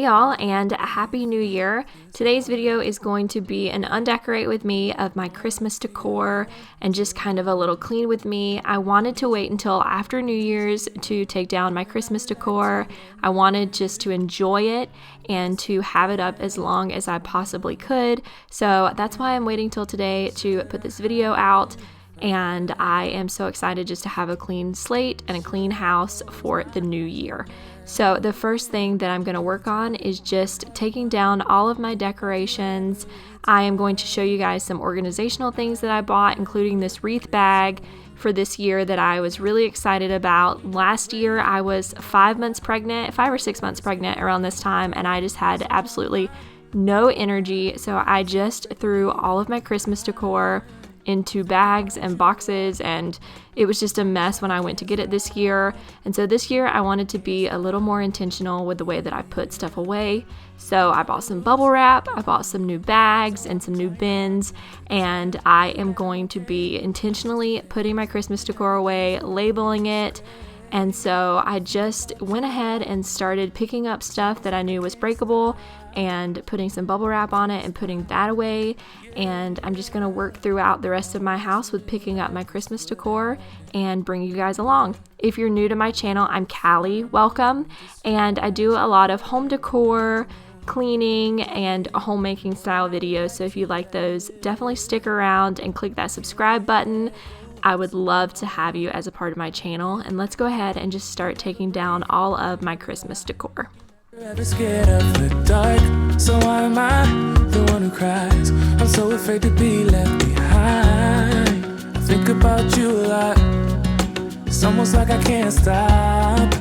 y'all, and a happy new year. Today's video is going to be an undecorate with me of my Christmas decor and just kind of a little clean with me. I wanted to wait until after New Year's to take down my Christmas decor. I wanted just to enjoy it and to have it up as long as I possibly could. So that's why I'm waiting till today to put this video out. And I am so excited just to have a clean slate and a clean house for the new year. So the first thing that I'm going to work on is just taking down all of my decorations. I am going to show you guys some organizational things that I bought, including this wreath bag for this year that I was really excited about. Last year I was 5 or 6 months pregnant around this time, and I just had absolutely no energy. So I just threw all of my Christmas decor into bags and boxes, and it was just a mess when I went to get it this year. And so this year I wanted to be a little more intentional with the way that I put stuff away. So I bought some bubble wrap, I bought some new bags and some new bins, and I am going to be intentionally putting my Christmas decor away, labeling it. And so I just went ahead and started picking up stuff that I knew was breakable and putting some bubble wrap on it and putting that away. And I'm just going to work throughout the rest of my house with picking up my Christmas decor and bring you guys along. If you're new to my channel, I'm Callie. Welcome. And I do a lot of home decor, cleaning, and homemaking style videos. So if you like those, definitely stick around and click that subscribe button. I would love to have you as a part of my channel, and let's go ahead and just start taking down all of my Christmas decor. Ever scared of the dark? So why am I the one who cries? I'm so afraid to be left behind. I think about you a lot. It's almost like I can't stop.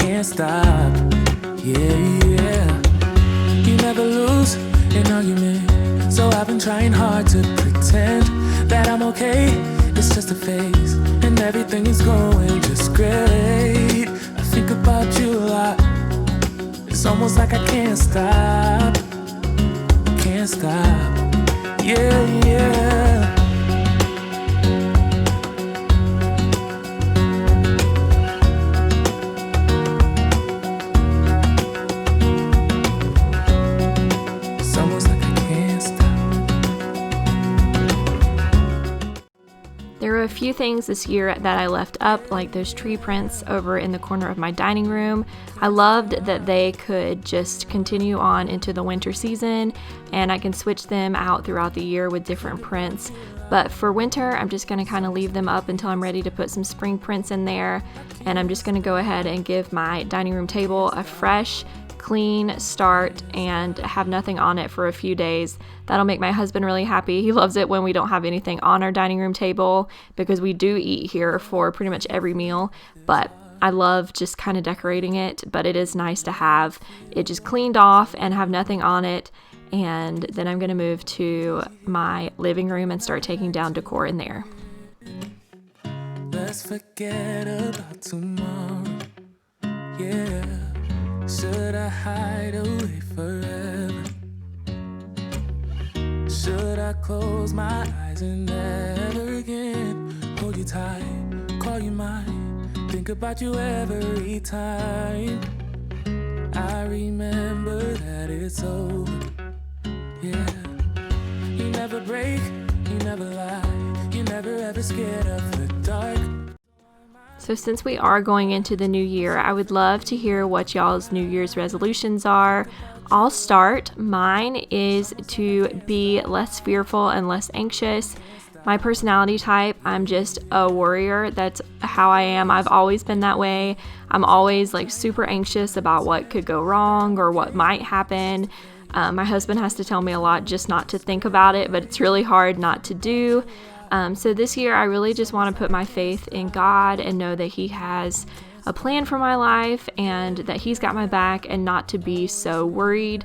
Can't stop. Yeah. You never lose an argument, so I've been trying hard to pretend that I'm okay. It's just a phase, and everything is going just great. I think about you a lot. It's almost like I can't stop. Can't stop. Yeah. It's almost like I can't stop. There were a few things this year that I left up, like those tree prints over in the corner of my dining room. I loved that they could just continue on into the winter season, and I can switch them out throughout the year with different prints. But for winter, I'm just going to kind of leave them up until I'm ready to put some spring prints in there. And I'm just going to go ahead and give my dining room table a fresh, clean start and have nothing on it for a few days. That'll make my husband really happy. He loves it when we don't have anything on our dining room table, because we do eat here for pretty much every meal. But I love just kind of decorating it, but it is nice to have it just cleaned off and have nothing on it. And then I'm going to move to my living room and start taking down decor in there. Let's forget about tomorrow. Yeah. Should I hide away forever? Should I close my eyes and never again hold you tight, call you mine, think about you every time? I remember that it's over. Yeah. You never break, you never lie, you never ever scared of the dark. So since we are going into the new year, I would love to hear what y'all's New Year's resolutions are. I'll start. Mine is to be less fearful and less anxious. My personality type, I'm just a worrier. That's how I am. I've always been that way. I'm always like super anxious about what could go wrong or what might happen. My husband has to tell me a lot just not to think about it, but it's really hard not to do. So this year I really just want to put my faith in God and know that He has a plan for my life and that He's got my back, and not to be so worried.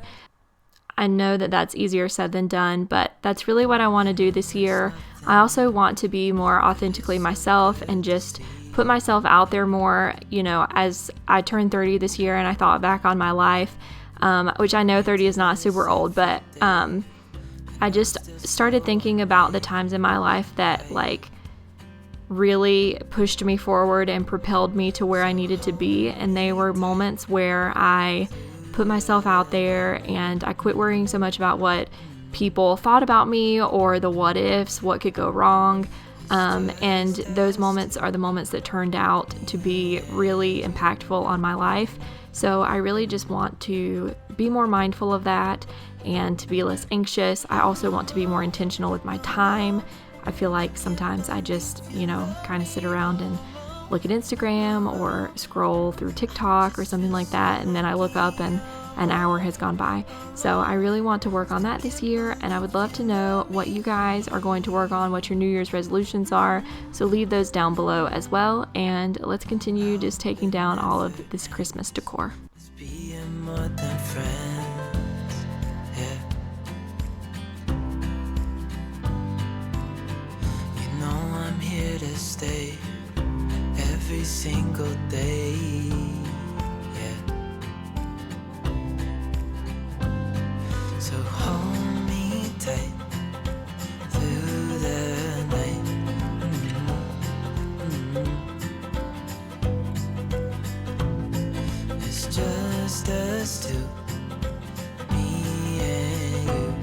I know that that's easier said than done, but that's really what I want to do this year. I also want to be more authentically myself and just put myself out there more. You know, as I turned 30 this year and I thought back on my life, which I know 30 is not super old, but I just started thinking about the times in my life that like really pushed me forward and propelled me to where I needed to be. And they were moments where I put myself out there, and I quit worrying so much about what people thought about me or the what ifs, what could go wrong. And those moments are the moments that turned out to be really impactful on my life. So I really just want to be more mindful of that and to be less anxious. I also want to be more intentional with my time. I feel like sometimes I just, kind of sit around and look at Instagram or scroll through TikTok or something like that, and then I look up and an hour has gone by. So I really want to work on that this year, and I would love to know what you guys are going to work on, what your New Year's resolutions are. So leave those down below as well, and let's continue just taking down all of this Christmas decor. Being more than friends, yeah. You know I'm here to stay every single day, yeah. So hold me tight through the night. It's just us two, me and you.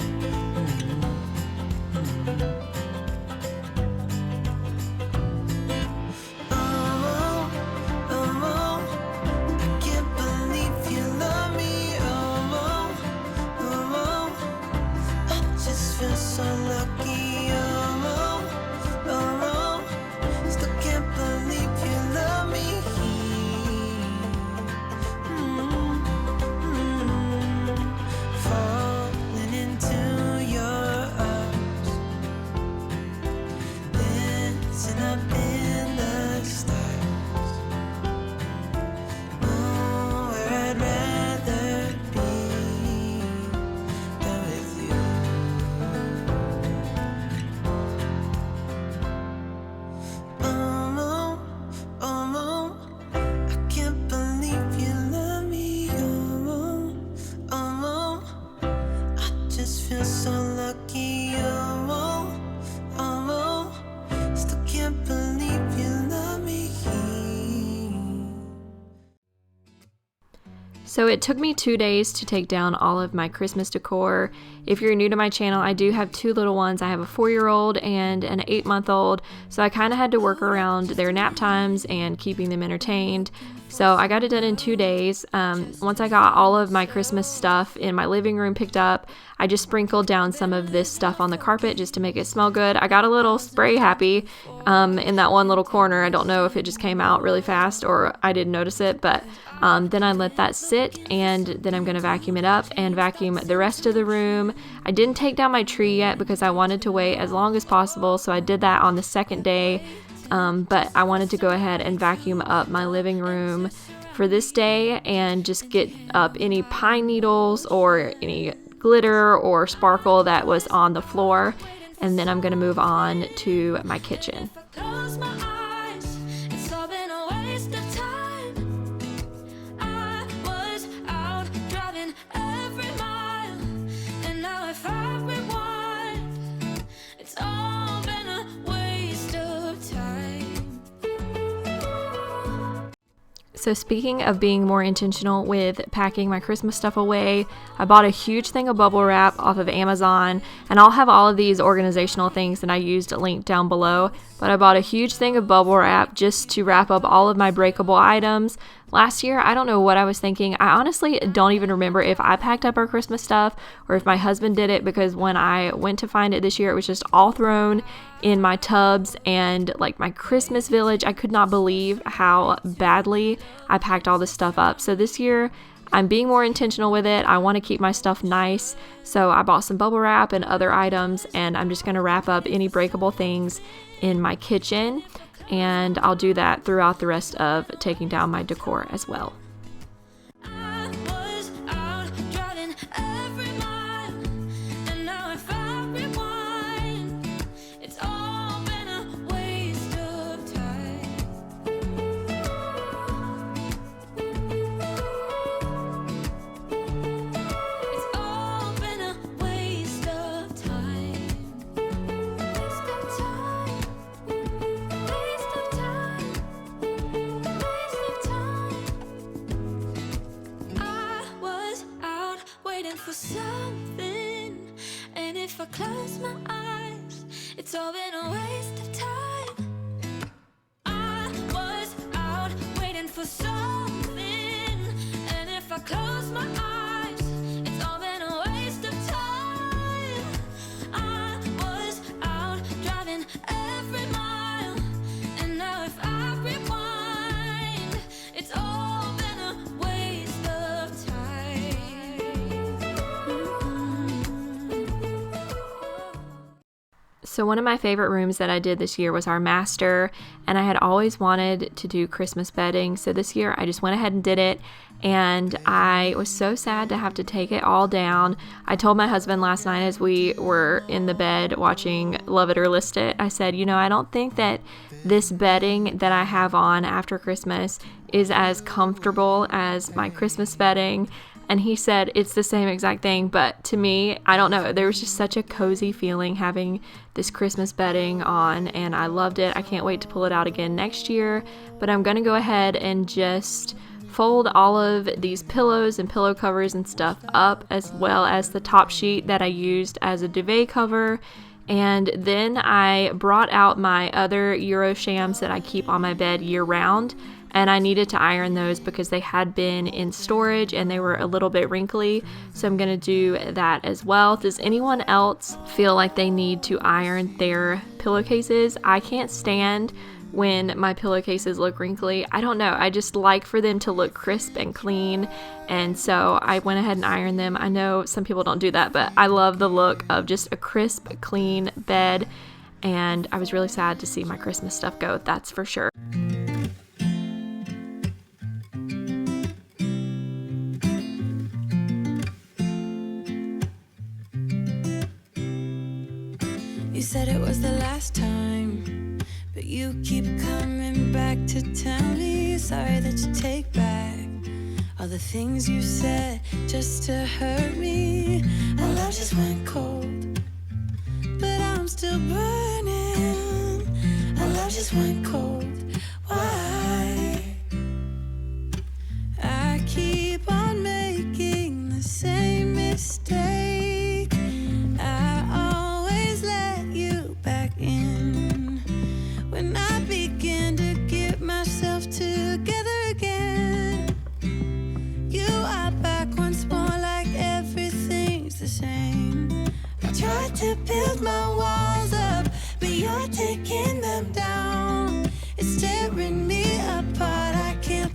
Oh, oh, oh, I can't believe you love me. Oh, oh, oh, I just feel so lucky. Oh, oh, oh, still can't believe you love me. Falling into your arms, dancing up in the stars. Nowhere I'd rather be than with you. Oh, oh, I can't believe you love me. Oh, oh, I just feel so lucky. Oh, oh, still can't believe you love me. So it took me 2 days to take down all of my Christmas decor. If you're new to my channel, I do have two little ones. I have a 4-year-old and an 8-month-old, so I kind of had to work around their nap times and keeping them entertained. So I got it done in 2 days. Once I got all of my Christmas stuff in my living room picked up, I just sprinkled down some of this stuff on the carpet just to make it smell good. I got a little spray happy in that one little corner. I don't know if it just came out really fast or I didn't notice it, but then I let that sit, and then I'm going to vacuum it up and vacuum the rest of the room. I didn't take down my tree yet because I wanted to wait as long as possible, so I did that on the second day. But I wanted to go ahead and vacuum up my living room for this day and just get up any pine needles or any glitter or sparkle that was on the floor. And then I'm going to move on to my kitchen. Close my eyes, it's all been a waste of time. I was out driving every mile, and now if I rewind, it's all been a waste of time. So speaking of being more intentional with packing my Christmas stuff away, I bought a huge thing of bubble wrap off of Amazon, and I'll have all of these organizational things that I used linked down below, but I bought a huge thing of bubble wrap just to wrap up all of my breakable items. Last year, I don't know what I was thinking. I honestly don't even remember if I packed up our Christmas stuff or if my husband did it, because when I went to find it this year, it was just all thrown in my tubs and like my Christmas village. I could not believe how badly I packed all this stuff up. So this year, I'm being more intentional with it. I want to keep my stuff nice. So I bought some bubble wrap and other items, and I'm just going to wrap up any breakable things in my kitchen. And I'll do that throughout the rest of taking down my decor as well. I was out driving every mile, and now if I rewind, it's all been a waste of time. It's all been a waste of time. Waste of time. Waste of time. Waste of time. for something. And if I close my eyes, it's all been a waste of time. I was out driving every mile, and now if I rewind, it's all been a waste of time. So one of my favorite rooms that I did this year was our master, and I had always wanted to do Christmas bedding, so this year I just went ahead and did it, and I was so sad to have to take it all down. I told my husband last night as we were in the bed watching Love It or List It, I said, you know, I don't think that this bedding that I have on after Christmas is as comfortable as my Christmas bedding. And he said it's the same exact thing, but to me, I don't know, there was just such a cozy feeling having this Christmas bedding on, and I loved it. I can't wait to pull it out again next year, but I'm gonna go ahead and just fold all of these pillows and pillow covers and stuff up, as well as the top sheet that I used as a duvet cover. And then I brought out my other Euro shams that I keep on my bed year round, and I needed to iron those because they had been in storage and they were a little bit wrinkly, so I'm gonna do that as well. Does anyone else feel like they need to iron their pillowcases? I can't stand when my pillowcases look wrinkly. I don't know, I just like for them to look crisp and clean, and so I went ahead and ironed them. I know some people don't do that, but I love the look of just a crisp, clean bed, and I was really sad to see my Christmas stuff go, that's for sure. You said it was the last time, but you keep coming back to tell me sorry that you take back all the things you said just to hurt me. Our love just went cold, but I'm still burning. Our love just went cold. Why? I keep on making the same mistake. I always let you back in when I begin to get myself together again. You are back once more, like everything's the same. I tried to build my walls up, but you're taking them down. It's tearing me apart. I can't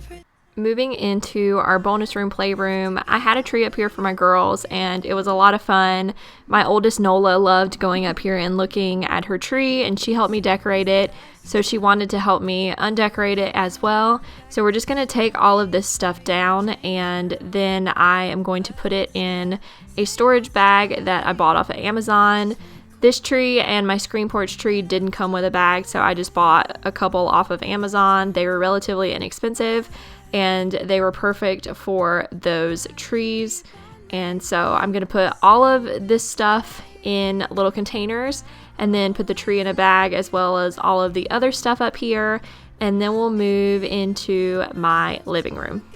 Moving into our bonus room playroom, I had a tree up here for my girls, and it was a lot of fun. My oldest Nola loved going up here and looking at her tree, and she helped me decorate it, so she wanted to help me undecorate it as well. So we're just going to take all of this stuff down, and then I am going to put it in a storage bag that I bought off of Amazon. This tree and my screen porch tree didn't come with a bag, so I just bought a couple off of Amazon. They were relatively inexpensive, and they were perfect for those trees. And so I'm going to put all of this stuff in little containers and then put the tree in a bag, as well as all of the other stuff up here, and then we'll move into my living room.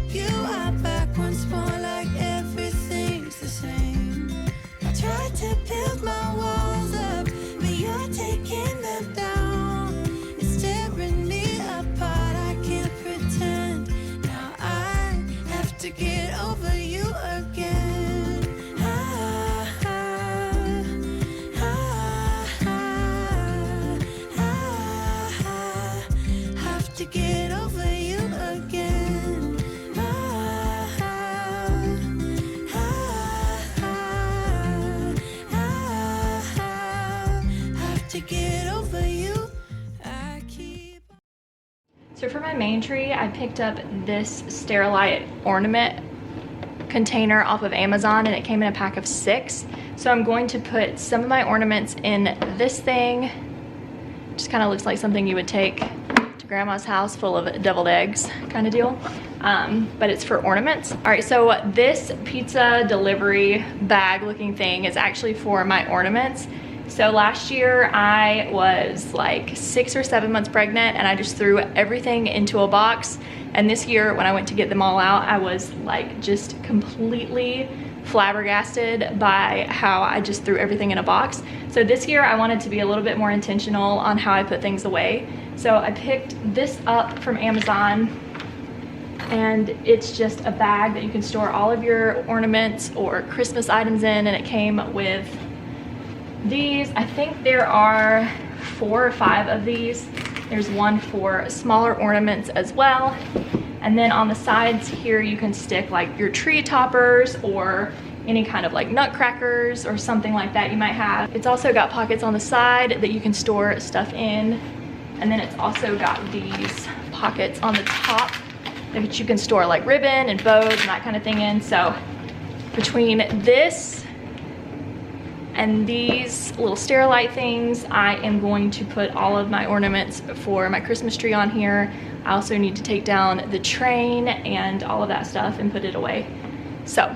You are back once more, like everything's the same. I tried to build my walls up, but you're taking them down. It's tearing me apart. I can't pretend. Now I have to get over you again. Have to get over you again. Have to get over you. I keep. So for my main tree, I picked up this Sterilite ornament container off of Amazon, and it came in a pack of 6. So I'm going to put some of my ornaments in this thing. Just kind of looks like something you would take to grandma's house full of deviled eggs kind of deal. But it's for ornaments. All right, so this pizza delivery bag looking thing is actually for my ornaments. So last year I was like 6 or 7 months pregnant, and I just threw everything into a box. And this year when I went to get them all out, I was like just completely flabbergasted by how I just threw everything in a box. So this year I wanted to be a little bit more intentional on how I put things away. So I picked this up from Amazon, and it's just a bag that you can store all of your ornaments or Christmas items in, and it came with these. I think there are 4 or 5 of these. There's one for smaller ornaments as well. And then on the sides here, you can stick like your tree toppers or any kind of like nutcrackers or something like that you might have. It's also got pockets on the side that you can store stuff in. And then it's also got these pockets on the top that you can store like ribbon and bows and that kind of thing in. So between this and these little Sterilite things, I am going to put all of my ornaments for my Christmas tree on here. I also need to take down the train and all of that stuff and put it away. So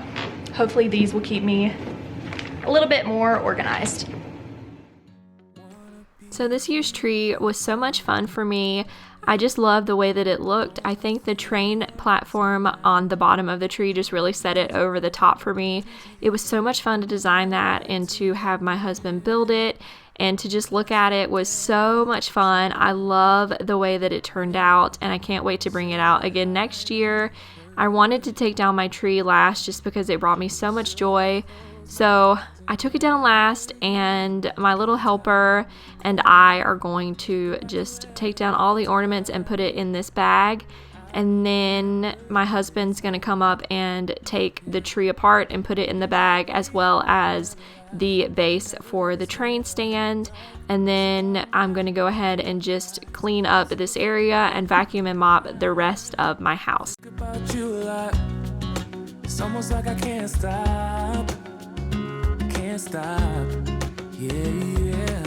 hopefully these will keep me a little bit more organized. So this year's tree was so much fun for me. I just love the way that it looked. I think the train platform on the bottom of the tree just really set it over the top for me. It was so much fun to design that and to have my husband build it, and to just look at it was so much fun. I love the way that it turned out, and I can't wait to bring it out again next year. I wanted to take down my tree last just because it brought me so much joy. So I took it down last, and my little helper and I are going to just take down all the ornaments and put it in this bag. And then my husband's gonna come up and take the tree apart and put it in the bag, as well as the base for the train stand. And then I'm gonna go ahead and just clean up this area and vacuum and mop the rest of my house. Think about you a lot. It's almost like I can't stop. Can't stop. Yeah.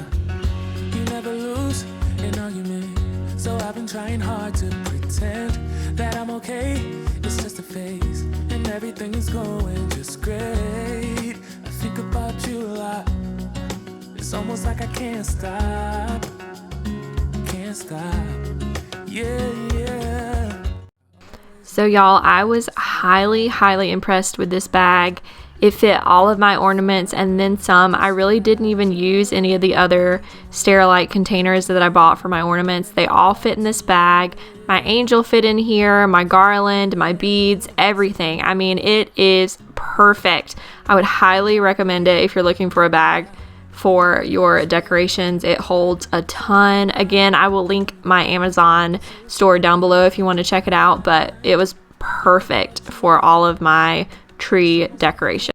You never lose an argument. So I've been trying hard to pretend that I'm okay. It's just a phase, and everything is going just great. I think about you a lot. It's almost like I can't stop. Can't stop. Yeah. So y'all, I was highly impressed with this bag. It fit all of my ornaments and then some. I really didn't even use any of the other Sterilite containers that I bought for my ornaments. They all fit in this bag. My angel fit in here, my garland, my beads, everything. I mean, it is perfect. I would highly recommend it if you're looking for a bag for your decorations. It holds a ton. Again, I will link my Amazon store down below if you want to check it out, but it was perfect for all of my tree decoration.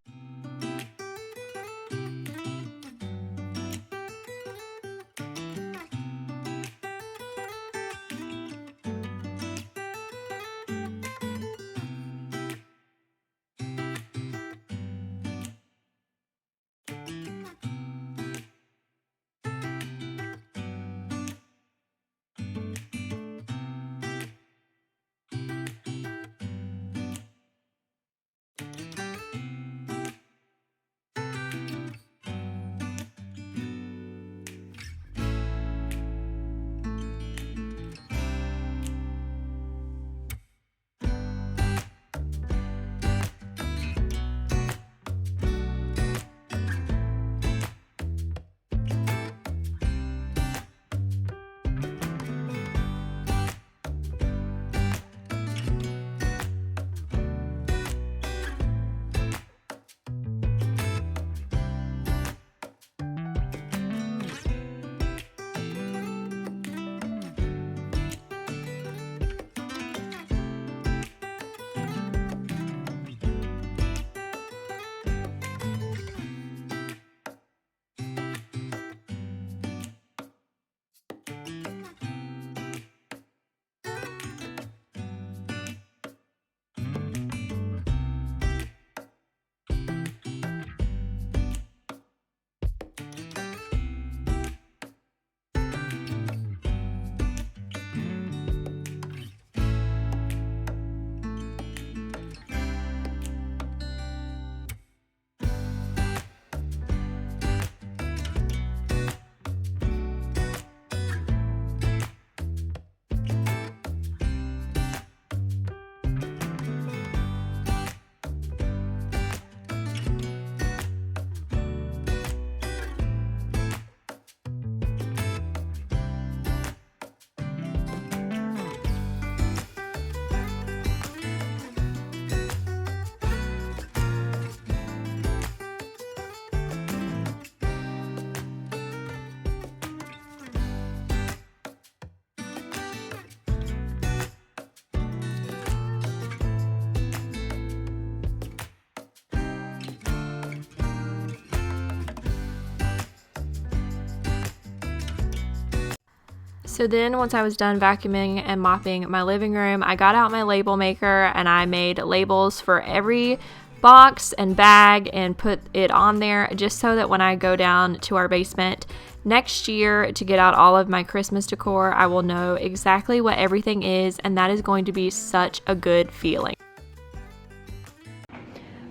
So then once I was done vacuuming and mopping my living room, I got out my label maker and I made labels for every box and bag and put it on there just so that when I go down to our basement next year to get out all of my Christmas decor, I will know exactly what everything is, and that is going to be such a good feeling.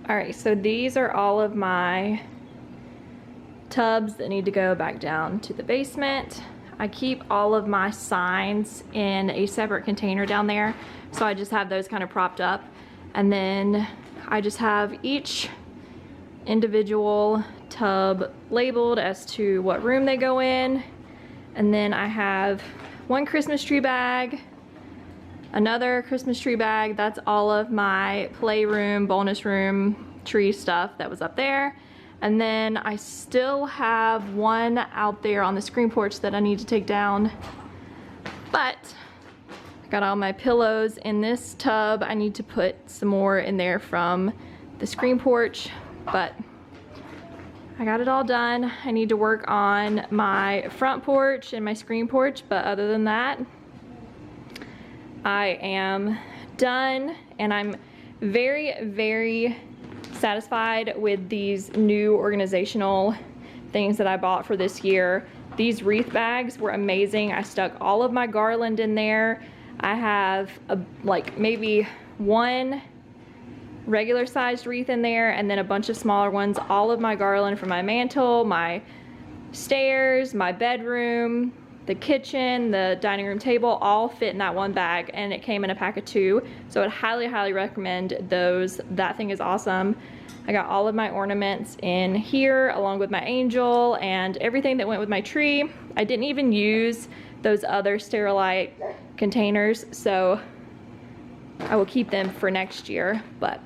Alright, so these are all of my tubs that need to go back down to the basement. I keep all of my signs in a separate container down there, so I just have those kind of propped up, and then I just have each individual tub labeled as to what room they go in, and then I have one Christmas tree bag, another Christmas tree bag, that's all of my playroom, bonus room, tree stuff that was up there. And then I still have one out there on the screen porch that I need to take down. But I got all my pillows in this tub. I need to put some more in there from the screen porch, but I got it all done. I need to work on my front porch and my screen porch, but other than that, I am done, and I'm very, very satisfied with these new organizational things that I bought for this year. These wreath bags were amazing. I stuck all of my garland in there. I have like maybe one regular sized wreath in there and then a bunch of smaller ones. All of my garland for my mantle, my stairs, my bedroom, the kitchen, the dining room table, all fit in that one bag, and it came in a pack of 2. So I'd highly, highly recommend those. That thing is awesome. I got all of my ornaments in here along with my angel and everything that went with my tree. I didn't even use those other Sterilite containers, so I will keep them for next year. But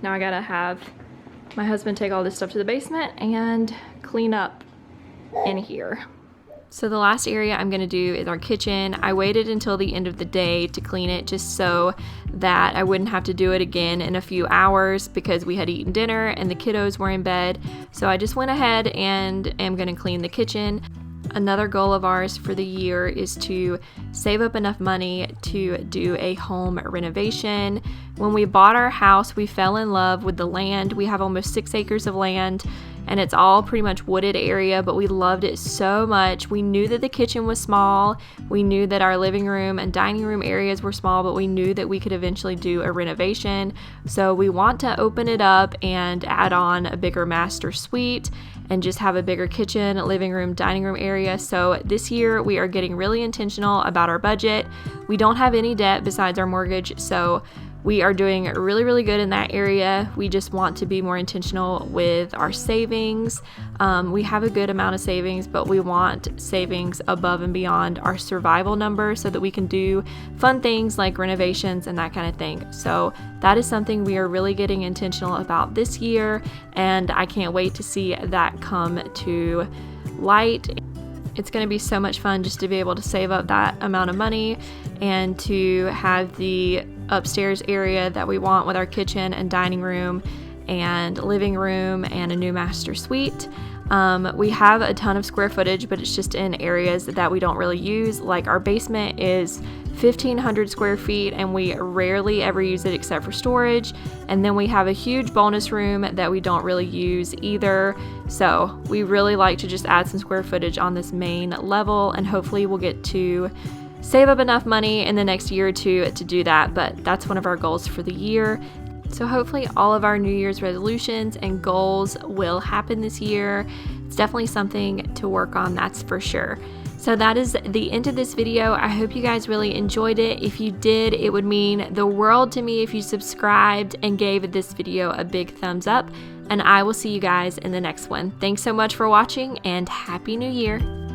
now I gotta have my husband take all this stuff to the basement and clean up in here. So the last area I'm going to do is our kitchen. I waited until the end of the day to clean it just so that I wouldn't have to do it again in a few hours because we had eaten dinner and the kiddos were in bed. So I just went ahead and am going to clean the kitchen. Another goal of ours for the year is to save up enough money to do a home renovation. When we bought our house, we fell in love with the land. We have almost 6 acres of land, and it's all pretty much wooded area, but we loved it so much. We knew that the kitchen was small. We knew that our living room and dining room areas were small, but we knew that we could eventually do a renovation. So we want to open it up and add on a bigger master suite and just have a bigger kitchen, living room, dining room area. So this year we are getting really intentional about our budget. We don't have any debt besides our mortgage, so we are doing really, really good in that area. We just want to be more intentional with our savings. We have a good amount of savings, but we want savings above and beyond our survival number so that we can do fun things like renovations and that kind of thing. So that is something we are really getting intentional about this year, and I can't wait to see that come to light. It's going to be so much fun just to be able to save up that amount of money and to have the upstairs area that we want with our kitchen and dining room and living room and a new master suite. We have a ton of square footage, but it's just in areas that we don't really use. Like our basement is 1,500 square feet and we rarely ever use it except for storage. And then we have a huge bonus room that we don't really use either. So we really like to just add some square footage on this main level, and hopefully we'll get to save up enough money in the next year or two to do that. But that's one of our goals for the year. So hopefully all of our New Year's resolutions and goals will happen this year. It's definitely something to work on, that's for sure. So that is the end of this video. I hope you guys really enjoyed it. If you did, it would mean the world to me if you subscribed and gave this video a big thumbs up. And I will see you guys in the next one. Thanks so much for watching, and Happy New Year.